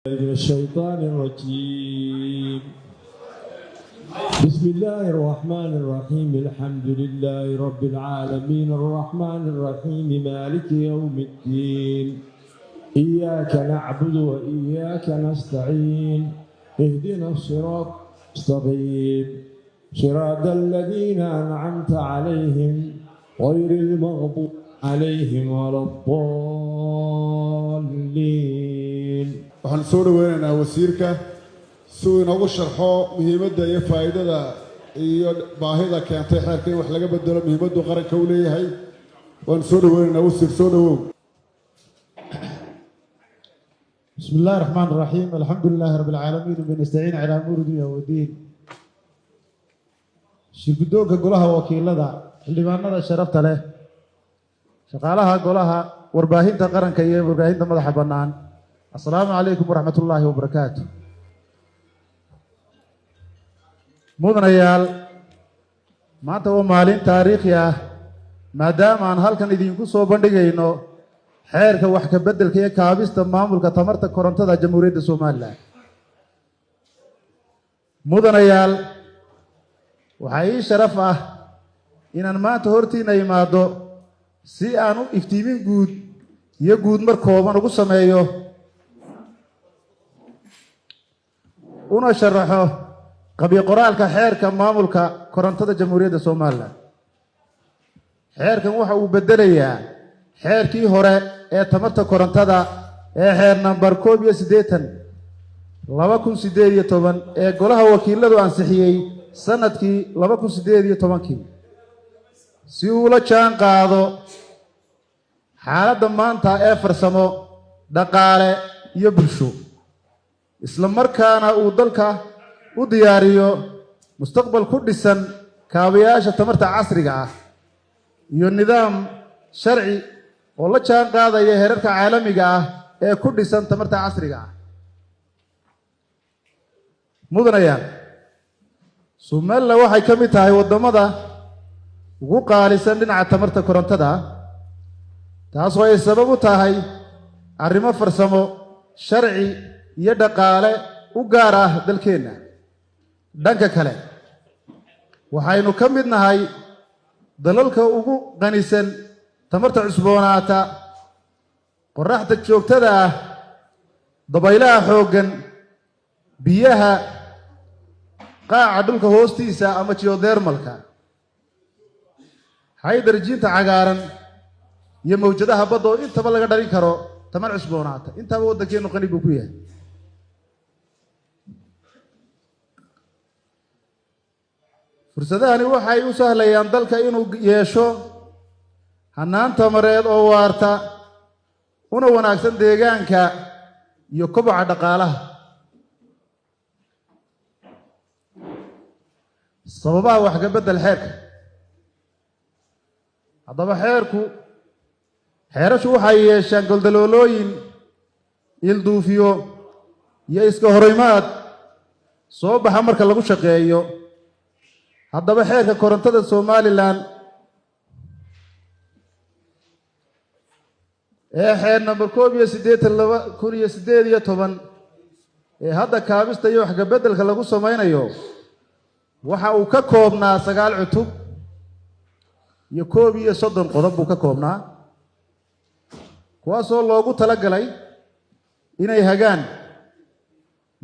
من الشيطان الرجيم. بسم الله الرحمن الرحيم. الحمد لله رب العالمين الرحمن الرحيم مالك يوم الدين. إياك نعبد وإياك نستعين. اهدنا الصراط المستقيم صراط الذين أنعمت عليهم غير المغضوب عليهم ولا الضالين. waxaan soo dhaweynaynaa wasiirka si uu inoogu sharxo muhiimadda iyo faa'iidada iyo baahida keentay xeerka in wax laga bedelo muhiimaddu qaranka u leeyahay. waan soo dhaweynaynaa wasiir, soo dhawow. بسم الله الرحمن الرحيم. الحمد لله رب العالمين وبنستعين على أمور الدنيا والدين. شركدوك قولها وكيلدا xildhibaanada sharafta leh, shaqaalaha golaha warbaahinta qaranka iyo warbaahinta madaxa bannaan. Assalaamu calaykum waraxmatullaahi wabarakaatu. Mudanayaal, maanta waa maalin taariikhi ah maadaama aan halkan idinku soo bandhigayno xeerka wax ka beddelka iyo kaabista maamulka tamarta korontada Jamhuuriyadda Soomaaliland. Mudanayaal, waxaa ii sharaf ah inaan maanta hortiina imaado si aan u iftiimin guud iyo guudmar kooban ugu sameeyo una sharaxo qabyo qoraalka xeerka maamulka korontada Jamhuuriyadda Soomaaliland. Xeerkan waxa uu bedelayaa xeerkii hore ee tamarta korontada ee xeer nambar 81/2018 ee golaha wakiiladu ansixiyey sanadkii 2018 si uu la jaan qaado xaaladda maanta ee farsamo, dhaqaale iyo bulsho, isla markaana uu dalka u diyaariyo mustaqbal ku dhisan kaabayaasha tamarta casriga ah iyo nidaam sharci oo la jaan qaadaya heerarka caalamiga ah ee ku dhisan tamarta casriga ah. Mudanayaal, Somaliland waxay ka mid tahay waddamada ugu qaalisan dhinaca tamarta korontada, taasoo ay sabab u tahay arrimo farsamo, sharci iyo dhaqaale u gaar ah dalkeenna. Dhanka kale, waxaynu ka mid nahay dalalka ugu qanisan tamarta cusboonaata, qorraxda joogtada ah, dabaylaha xooggan, biyaha, qaaca dhulka hoostiisa ama geothermalka, haydarjiinta cagaaran iyo mawjadaha badda oo intaba laga dhalin karo tamar cusboonaata. intaba waddankeenu qani buu ku yahay. fursadahani waxay u sahlayaan dalka inuu yeesho hannaan tamareed oo waarta una wanaagsan deegaanka iyo koboca dhaqaalaha. sababaha wax ka beddel xeerka. haddaba xeerashu waxay yeeshaan goldaloolooyin, ilduufiyo iyo iska horimaad soo baxa marka lagu shaqeeyo. haddaba xeerka korontada Somaliland ee xeer nambar 81/2018 ee hadda kaabista iyo wax ka beddelka lagu samaynayo waxa uu ka koobnaa 9 cutub iyo 31 qodob buu ka koobnaa, kuwaasoo loogu talagalay inay hagaan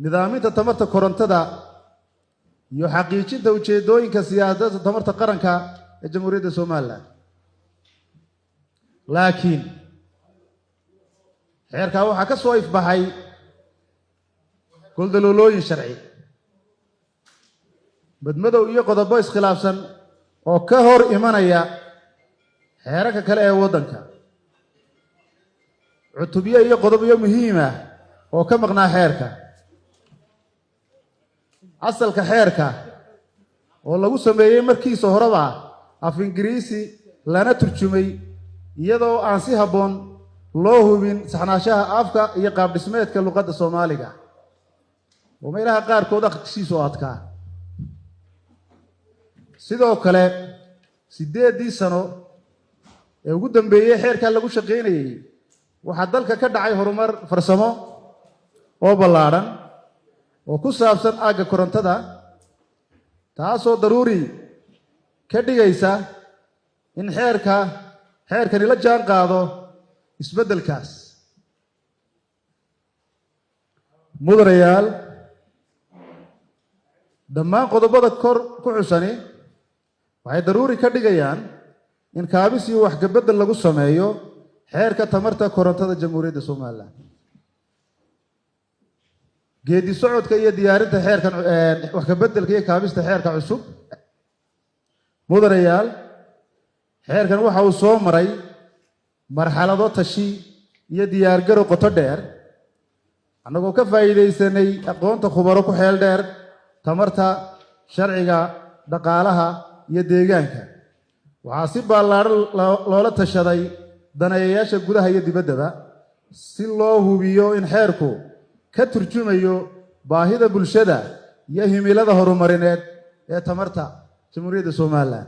nidaaminta tamarta korontada iyo xaqiijinta ujeedooyinka siyaasadda tamarta qaranka ee Jamhuuriyadda Soomaaliland. laakiin xeerkaa waxaa ka soo ifbaxay goldaloolooyin sharci, badmadow iyo qodobo iskhilaafsan oo ka hor imanaya xeerarka kale ee waddanka, cutubyo iyo qodobyo muhiim ah oo ka maqnaa xeerka. asalka xeerka oo lagu sameeyey markiisa horeba af Ingiriisi lana turjumay iyadoo aan si habboon loo hubin saxnaanshaha afka iyo qaab dhismeedka luqadda Soomaaliga oo meelaha qaarkood akhriskiisu adkaa. sidoo kale 8 sano ee ugu dambeeyay xeerka lagu shaqeynayay waxaa dalka ka dhacay horumar farsamo oo ballaaran oo ku saabsan aagga korontada taasoo daruuri ka dhigaysa in xeerkani la jaan qaado isbeddelkaas. mudanayaal, dhammaan qodobada kor ku xusani waxay daruuri ka dhigayaan in kaabis iyo wax kabeddel lagu sameeyo xeerka tamarta korontada Jamhuuriyadda Somalilan. geedi socodka iyo diyaarinta xeerkan wax kabeddelka iyo kaabista xeerka cusub. mudanayaal, xeerkan waxa uu soo maray marxalado tashi iyo diyaargarow qoto dheer annagoo ka faa'iidaysanay aqoonta khubaro ku xeel dheer tamarta, sharciga, dhaqaalaha iyo deegaanka. waxaa si ballaaran loola tashaday daneeyayaasha gudaha iyo dibaddaba si loo hubiyo in xeerku ka turjumayo baahida bulshada iyo himilada horumarineed ee tamarta Jamhuuriyadda Somalilan.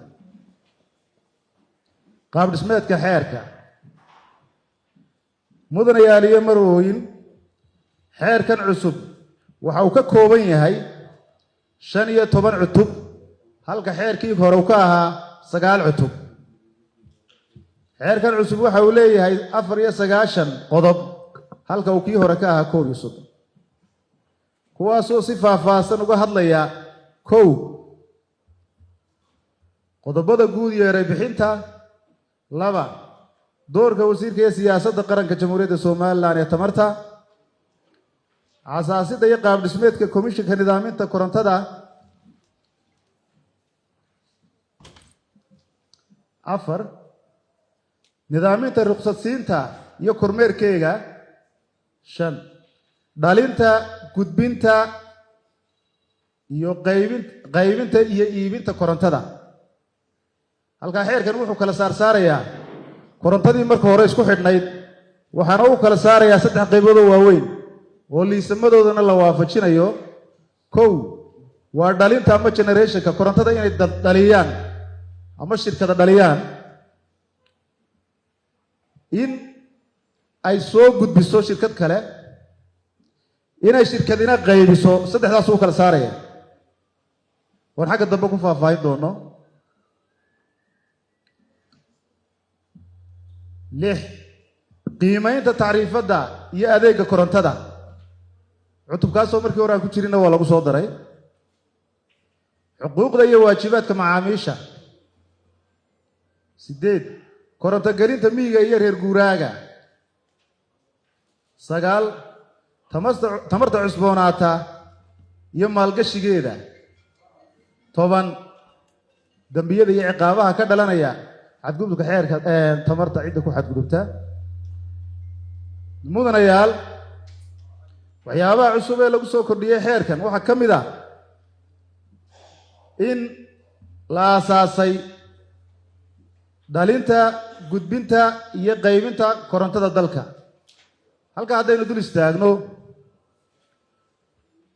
qaab dhismeedka xeerka. mudanayaal iyo marwooyin, xeerkan cusub waxa uu ka kooban yahay 15 cutub halka xeerkii hore uu ka ahaa 9 cutub. xeerkan cusub waxa uu leeyahay 94 qodob halka uu kii hore ka ahaa 31, kuwaasoo si faahfaahsan uga hadlaya 1 qodobada guud iyo eray bixinta, 2 doorka wasiirka iyo siyaasadda qaranka Jamhuuriyadda Somalilan ee tamarta, aasaasidda iyo qaab dhismeedka komishinka nidaaminta korontada, 4 nidaaminta ruqsadsiinta iyo kormeerkeega, 5 dhalinta, gudbinta iyo qaybinta iyo iibinta korontada. halkaa xeerkan wuxuu kala saarayaa korontadii marka hore isku xidhnayd, waxaana uu kala saarayaa 3 qaybood oo waaweyn oo liisamadoodana la waafajinayo. 1 waa dhalinta ama generationka korontada inay dhaliyaan ama shirkada dhaliyaan, in ay soo gudbiso shirkad kale, inay shirkadina qaybiso. 3daas uu kala saaraya waan xagga dambe ku faahfaahin doono. 6 qiimaynta tacriifadda iyo adeegga korontada. cutubkaasoo markii hore aan ku jirinna waa lagu soo daray. xuquuqda iyo waajibaadka macaamiisha. 8 koronto gelinta miyiga iyo reer guuraaga. 9 tamarta cusboonaata iyo maalgashigeeda. 10 dambiyada iyo ciqaabaha ka dhalanaya xadgudubka xeerka tamarta cidda ku xadgudubta. mudanayaal, waxyaabaha cusub ee lagu soo kordhiyey xeerkan waxaa ka mid ah in la aasaasay dhalinta, gudbinta iyo qaybinta korontada dalka. halkaa haddaynu dul istaagno,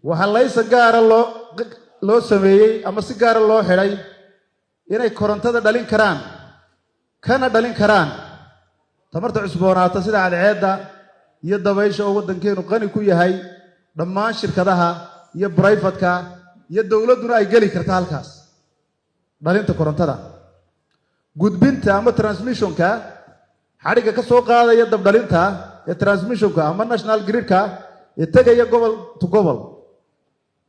waxaa laysa gaara loo sameeyey ama si gaara loo xidhay inay korontada dhalin karaan kana dhalin karaan tamarta cusboonaata sida cadceedda iyo dabaysha oo waddankeenu qani ku yahay. dhammaan shirkadaha iyo brayfatka iyo dowladduna ay geli karta halkaas dhalinta korontada. gudbinta ama transmissionka, xadhigga ka soo qaadaya dabdhalinta ee transmissionka ama national gridka ee tegaya gobol to gobol,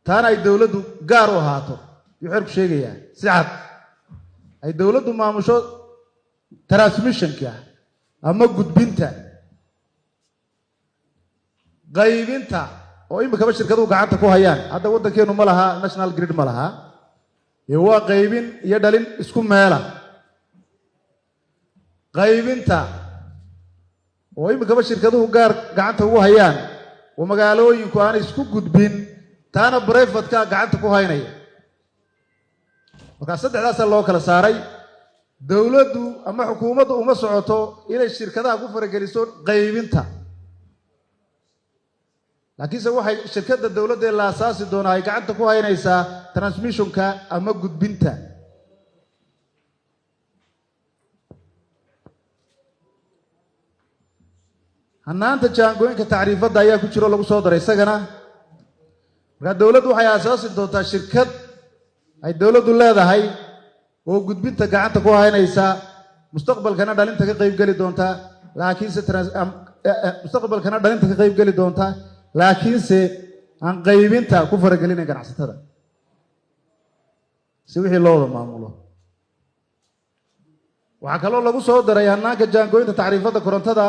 taana ay dowladdu gaar u ahaato. yuu xeerku sheegayaa si cad ay dowladdu maamusho transmissionka ama gudbinta. qaybinta oo imikaba shirkaduhu gacanta ku hayaan. hadda waddankeenu ma laha national grid, ma laha, ee waa qaybin iyo dhalin isku meela. qaybinta oo imikaba shirkaduhu gaar gacanta ugu hayaan oo magaalooyinku aanay isku gudbin, taana brayfatka gacanta ku haynaya. markaa 3daasaa loo kala saaray. dowladdu ama xukuumaddu uma socoto inay shirkadaha ku farageliso qaybinta, laakiinse waxay shirkadda dowladda ee la asaasi doonaa ay gacanta ku haynaysaa transmissionka ama gudbinta. hannaanta jaangooyinka tacriifadda ayaa ku jiro lagu soo daray isagana markaa dowladdu waxay aasaasi doontaa shirkad ay dowladdu leedahay oo gudbinta gacanta ku haynaysa mustaqbalkana dhalinta ka qaybgeli doonta laakiinse aan qaybinta ku faragelinayn ganacsatada si wixii loo wada maamulo. waxaa kaloo lagu soo daray hannaanka jaangooyinta tacriifadda korontada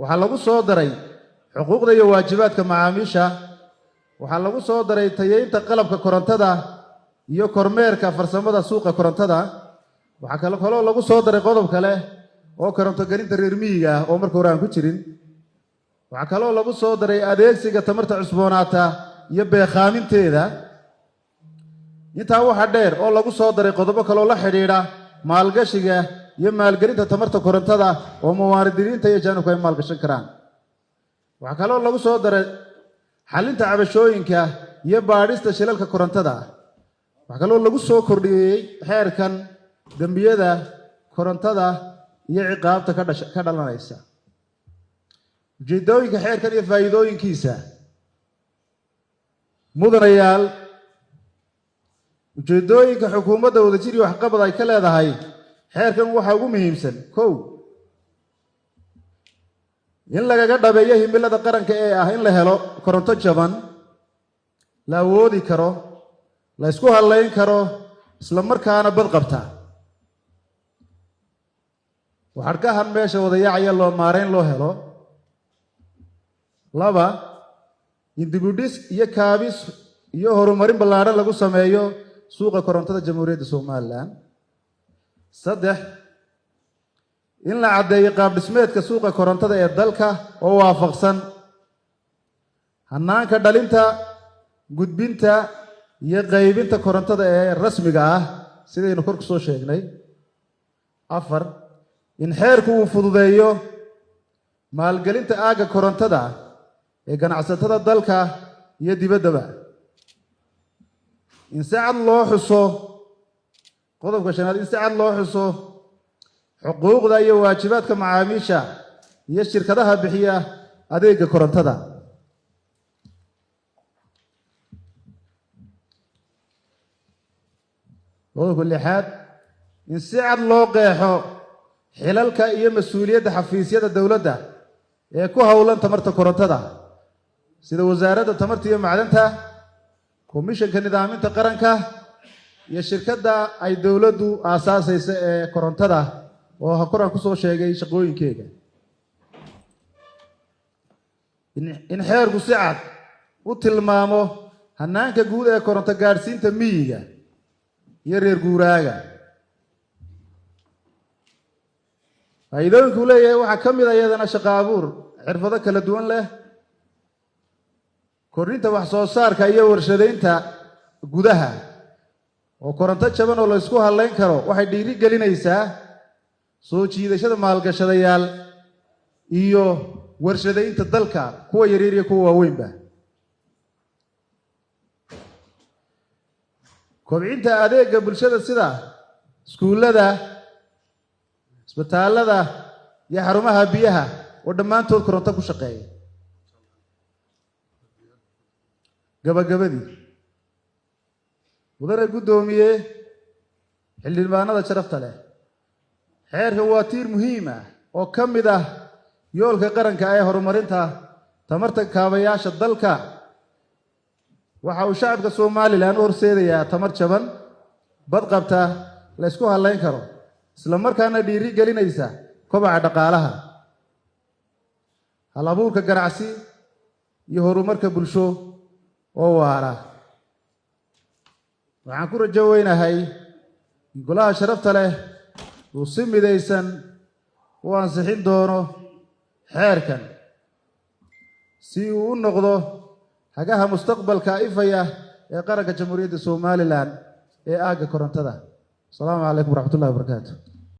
waxaa lagu soo daray xuquuqda iyo waajibaadka macaamiisha, waxaa lagu soo daray tayeynta qalabka korontada iyo kormeerka farsamada suuqa korontada. waxaa kaloo lagu soo daray qodob kale oo koronto gelinta reer miyiga ah oo marka hore aan ku jirin. waxaa kaloo lagu soo daray adeegsiga tamarta cusboonaata iyo beekhaaminteeda. intaa waxaa dheer oo lagu soo daray qodobo kaloo la xidhiidha maalgashiga iyo maalgelinta tamarta korontada oo muwaadiniinta iyo jaanibku ay maalgashan karaan. waxaa kaloo lagu soo daray xalinta cabashooyinka iyo baadhista shilalka korontada. waxaa kaloo lagu soo kordhiyey xeerkan dembiyada korontada iyo ciqaabta ka dhalanaysa. ujeedooyinka xeerkan iyo faa'iidooyinkiisa mudanayaal, ujeedooyinka xukuumadda wadajir iyo waxqabad ay ka leedahay xeerkan waxaa ugu muhiimsan: 1, in lagaga dhabeeyo himilada qaranka ee ah in la helo koronto jaban, la awoodi karo, la isku halayn karo, isla markaana bad qabta. waxarkahan meesha wadayaacaya loo maarayn loo helo. 2, in dibudhis iyo kaabis iyo horumarin ballaadhan lagu sameeyo suuqa korontada jamhuuriyadda Somaliland. 3, in la caddeeyo qaab dhismeedka suuqa korontada ee dalka oo waafaqsan hannaanka dhalinta, gudbinta iyo qaybinta korontada ee rasmiga ah sidaynu kor ku soo sheegnay. 4, in xeerku uu fududeeyo maalgelinta aagga korontada ee ganacsatada dalka iyo dibaddaba. in si cad loo xuso qodobka 5, in si cad loo xuso xuquuqda iyo waajibaadka macaamiisha iyo shirkadaha bixiya adeegga korontada. qodobka 6, in si cad loo qeexo xilalka iyo mas-uuliyadda xafiisyada dowladda ee ku howlan tamarta korontada sida wasaaradda tamarta iyo macdanta, komishanka nidaaminta qaranka iyo shirkadda ay dowladdu aasaasaysa ee korontada oo koraan ku soo sheegay shaqooyinkeega. in xeerku si cad u tilmaamo hannaanka guud ee koronto gaadhsiinta miyiga iyo reer guuraaga. faa'iidooyinku leeyahay waxaa ka mid a iyadana shaqo abuur xirfado kala duwan leh, kordhinta wax soo saarka iyo warshadaynta gudaha oo koronto jaban oo la isku halayn karo waxay dhiiri gelinaysaa soo jiidashada maalgashadayaal iyo warshadaynta dalka, kuwa yaryar iyo kuwa waaweynba. kobcinta adeegga bulshada sida iskuullada, isbitaallada iyo xarumaha biyaha oo dhammaantood koronto ku shaqeeya. gabagabadii, mudane guddoomiye, xildhibaanada sharafta leh, xeerkan waa tiir muhiim ah oo ka mid ah yoolka qaranka ee horumarinta tamarta kaabayaasha dalka. waxa uu shacabka Somaliland u horseedayaa tamar jaban, bad qabta, la isku halayn karo, isla markaana dhiiri gelinaysa kobaca dhaqaalaha, hal abuurka ganacsi iyo horumarka bulsho oo waara. waxaan ku rajo weynahay in golaha sharafta leh uu si midaysan u ansixin doono xeerkan si uu u noqdo hagaha mustaqbalka ifaya ee qaranka jamhuuriyadda Somaliland ee aagga korontada. asalaamu calaykum waraxmatullahi wabarakaatu.